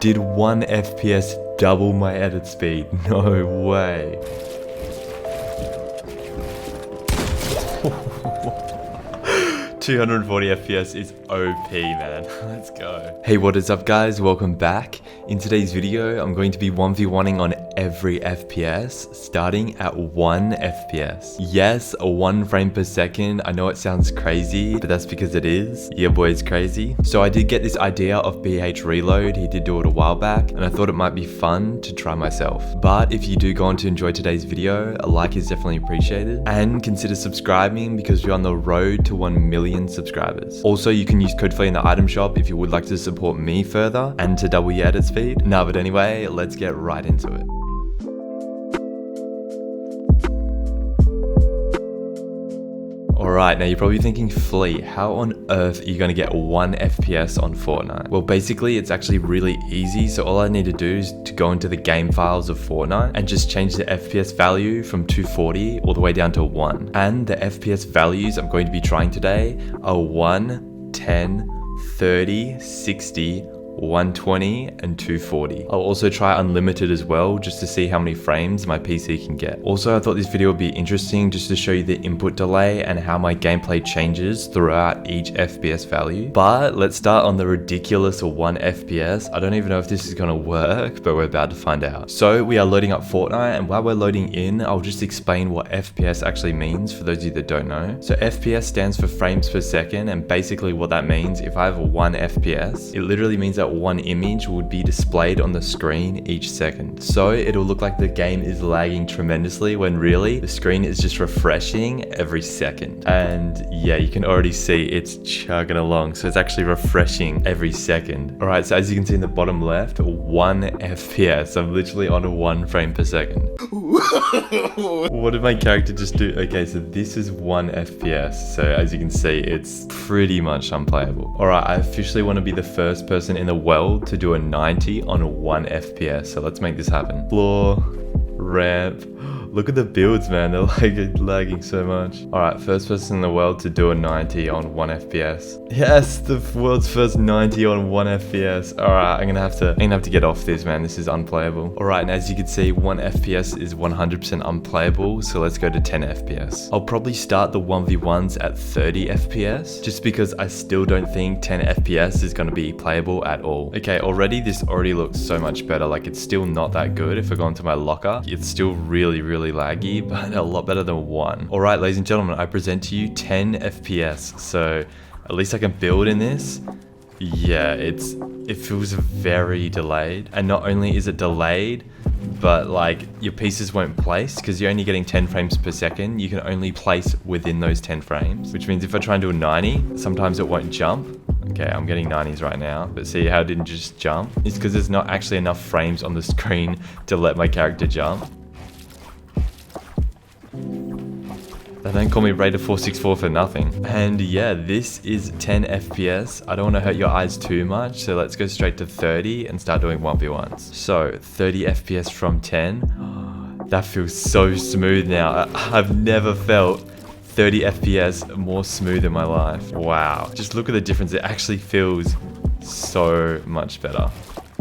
Did 1 FPS double my edit speed? No way. $240 FPS is OP, man. Let's go. Hey, what is up, guys? Welcome back. In today's video, I'm going to be 1v1ing on every FPS, starting at 1 FPS. Yes, 1 frame per second. I know it sounds crazy, but that's because it is. Yeah, boy, it's crazy. So I did get this idea of BH Reload. He did do it a while back, and I thought it might be fun to try myself. But if you do go on to enjoy today's video, a like is definitely appreciated. And consider subscribing because we're on the road to 1 million subscribers. Also, you can use code Flea in the item shop if you would like to support me further and to double your edit speed. Nah, but anyway, let's get right into it. Alright, now you're probably thinking, Flea, how on earth are you going to get 1 FPS on Fortnite? Well, basically, it's actually really easy. So all I need to do is to go into the game files of Fortnite and just change the FPS value from 240 all the way down to 1. And the FPS values I'm going to be trying today are 1, 10, 30, 60, 120 and 240. I'll also try unlimited as well, just to see how many frames my PC can get. Also, I thought this video would be interesting just to show you the input delay and how my gameplay changes throughout each FPS value. But let's start on the ridiculous 1 FPS. I don't even know if this is gonna work, but we're about to find out. So we are loading up Fortnite, and while we're loading in, I'll just explain what FPS actually means for those of you that don't know. So FPS stands for frames per second, and basically what that means, if I have 1 FPS, it literally means that 1 image would be displayed on the screen each second. So it'll look like the game is lagging tremendously when really the screen is just refreshing every second. And yeah, you can already see it's chugging along. So it's actually refreshing every second. All right, so as you can see in the bottom left, 1 FPS. I'm literally on a 1 frame per second. What did my character just do? Okay, so this is 1 FPS. So as you can see, it's pretty much unplayable. All right, I officially want to be the first person in the world to do a 90 on 1 FPS. So let's make this happen. Floor, ramp. Look at the builds, man. They're like lagging so much. All right, first person in the world to do a 90 on 1 FPS. Yes, the world's first 90 on 1 FPS. All right, I'm gonna have to get off this, man. This is unplayable. All right, and as you can see, 1 FPS is 100% unplayable. So let's go to 10 FPS. I'll probably start the 1v1s at 30 FPS, just because I still don't think 10 FPS is gonna be playable at all. Okay, this already looks so much better. Like, it's still not that good. If I go into my locker, it's still really laggy, but a lot better than 1. All right, ladies and gentlemen, I present to you 10 FPS. So at least I can build in this. Yeah, it feels very delayed. And not only is it delayed, but like your pieces won't place because you're only getting 10 frames per second. You can only place within those 10 frames, which means if I try and do a 90, sometimes it won't jump. Okay, I'm getting 90s right now, but see how it didn't just jump? It's because there's not actually enough frames on the screen to let my character jump. They don't call me Raider464 for nothing. And yeah, this is 10 FPS. I don't want to hurt your eyes too much, so let's go straight to 30 and start doing 1v1s. So 30 FPS from 10. That feels so smooth now. I've never felt 30 FPS more smooth in my life. Wow. Just look at the difference. It actually feels so much better.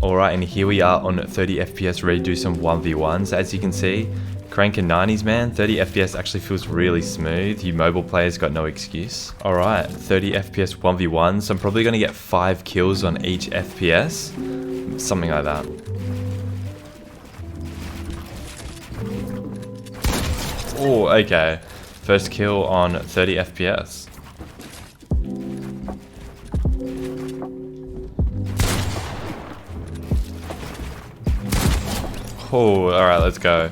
All right, and here we are on 30 FPS ready to do some 1v1s. As you can see, cranking 90s, man. 30 FPS actually feels really smooth. You mobile players got no excuse. All right, 30 FPS 1v1. So I'm probably going to get 5 kills on each FPS. Something like that. Oh, okay. First kill on 30 FPS. Oh, all right, let's go.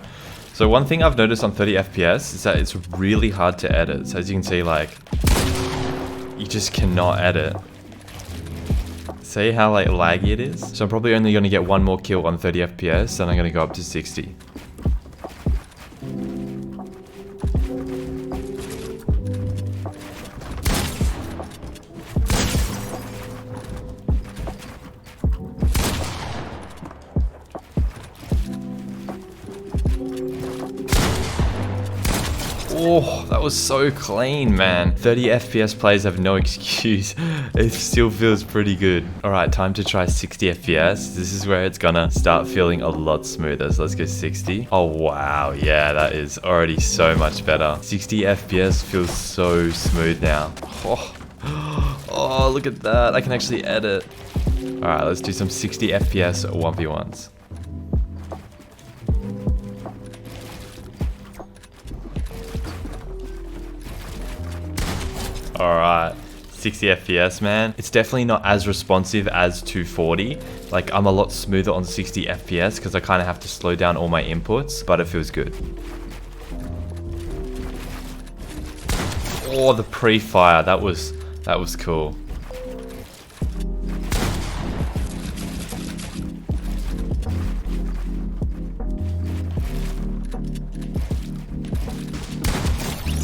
So one thing I've noticed on 30 FPS is that it's really hard to edit. So as you can see, like, you just cannot edit. See how like laggy it is? So I'm probably only going to get 1 more kill on 30 FPS, and I'm going to go up to 60. Oh, that was so clean, man. 30 FPS players have no excuse. It still feels pretty good. All right, time to try 60 FPS. This is where it's gonna start feeling a lot smoother. So let's go 60. Oh, wow. Yeah, that is already so much better. 60 FPS feels so smooth now. Oh, look at that. I can actually edit. All right, let's do some 60 FPS 1v1s. Alright, 60 FPS, man. It's definitely not as responsive as 240. Like, I'm a lot smoother on 60 FPS because I kind of have to slow down all my inputs, but it feels good. Oh, the pre-fire, that was cool.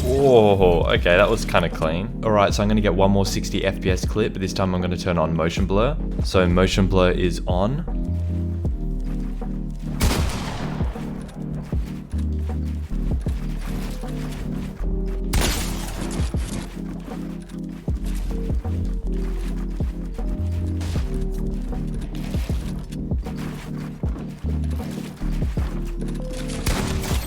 Oh, okay, that was kind of clean. Alright, so I'm going to get one more 60 FPS clip, but this time I'm going to turn on motion blur. So motion blur is on.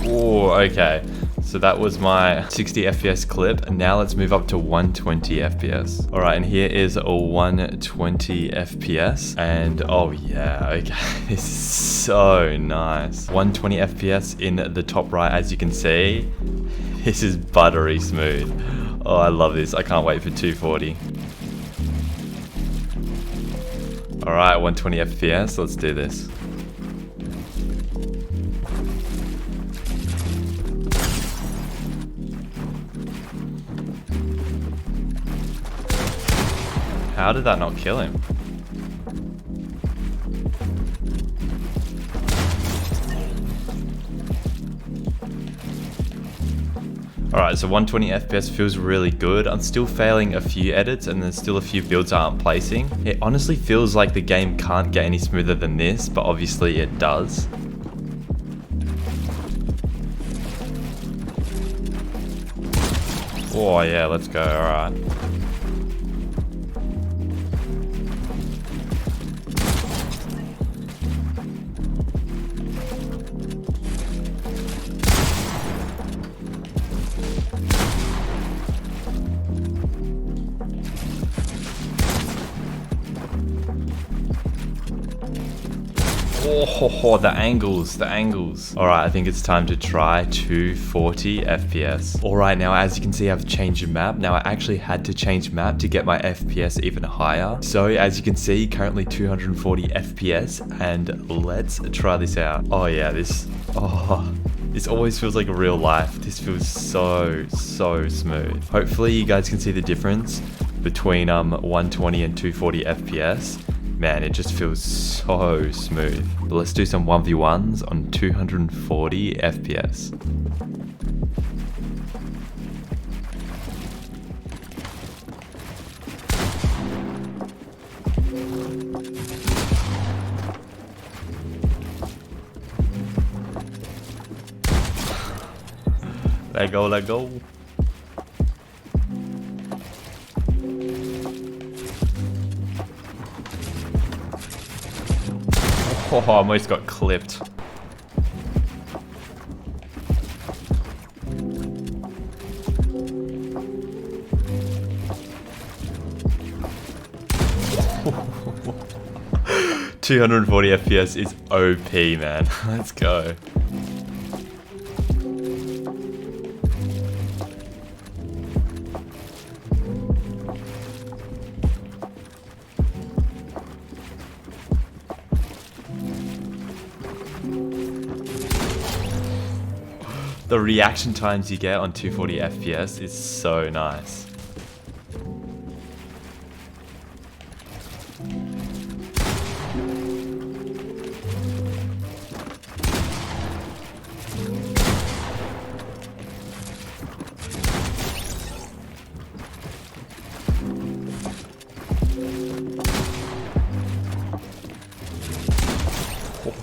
Oh, okay. So that was my 60 FPS clip, and now let's move up to 120 FPS. All right, and here is a 120 FPS, and oh yeah, okay, this is so nice. 120 FPS in the top right, as you can see. This is buttery smooth. Oh, I love this. I can't wait for 240. All right, 120 FPS, let's do this. How did that not kill him? Alright, so 120 FPS feels really good. I'm still failing a few edits and there's still a few builds I aren't placing. It honestly feels like the game can't get any smoother than this, but obviously it does. Oh yeah, let's go, alright. Oh, the angles. Alright, I think it's time to try 240 FPS. Alright, now as you can see, I've changed the map. Now I actually had to change map to get my FPS even higher. So as you can see, currently 240 FPS, and let's try this out. Oh yeah, this always feels like real life. This feels so smooth. Hopefully you guys can see the difference between 120 and 240 FPS. Man, it just feels so smooth. But let's do some 1v1s on 240 FPS. Let go. Oh, I almost got clipped. $240 FPS is OP, man. Let's go. The reaction times you get on 240 FPS is so nice.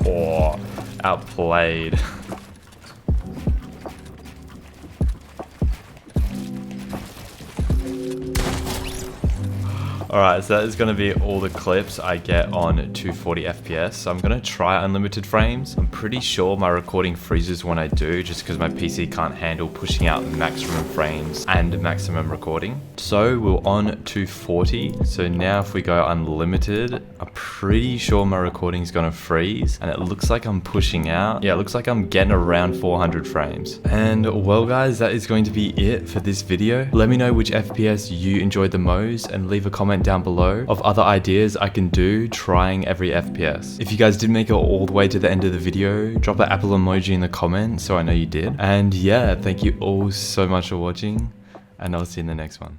Oh, outplayed. Alright, so that is going to be all the clips I get on 240 FPS. So I'm going to try unlimited frames. I'm pretty sure my recording freezes when I do, just because my PC can't handle pushing out maximum frames and maximum recording. So we're on 240. So now if we go unlimited, I'm pretty sure my recording is going to freeze. And it looks like I'm pushing out. Yeah, it looks like I'm getting around 400 frames. And well guys, that is going to be it for this video. Let me know which FPS you enjoyed the most and leave a comment down below of other ideas I can do trying every FPS. If you guys did make it all the way to the end of the video, drop an apple emoji in the comment so I know you did. And yeah, thank you all so much for watching, and I'll see you in the next one.